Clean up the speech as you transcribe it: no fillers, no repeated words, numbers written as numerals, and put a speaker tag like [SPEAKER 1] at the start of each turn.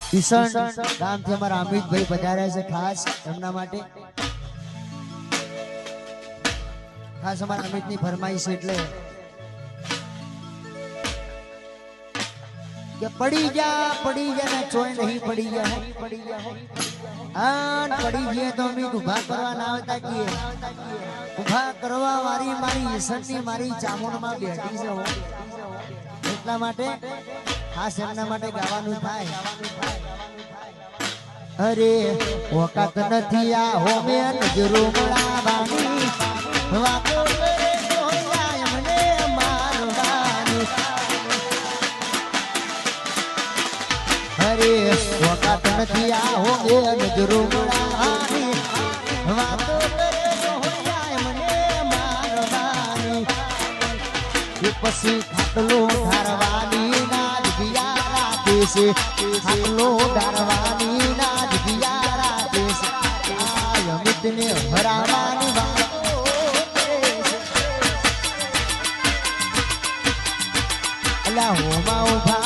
[SPEAKER 1] કિશન ગામથી અમારા અમિતભાઈ પધાર્યા છે ખાસ એમના માટે ખાસ અમારા અમિતની ફરમાઈશ એટલે કે પડી જા ને ચોય નહીં પડી ગયા પડી ગયા તો અમિત ઉભા કરવા ના આવતા કીએ ઉભા કરવા વાળી મારી ઈસરની મારી ચામુંડમાં બેઠી છે એટલા માટે ખાસ એમના માટે ગાવાનું થાય અરે ઓકાત નથી આ હોમે નજરો મળાવાની વાતો કરે તો એમને મારવાની અરે ઓકાત નથી આ હોમે નજરો મળાવાની વાતો કરે તો એમને મારવાની એ પછી ખાટલો ધારવાની ના દિયા રાખે છે ખાટલો ધારવાની ના અમિતને હરાવાની વાતો અલા હોમાં ઉભા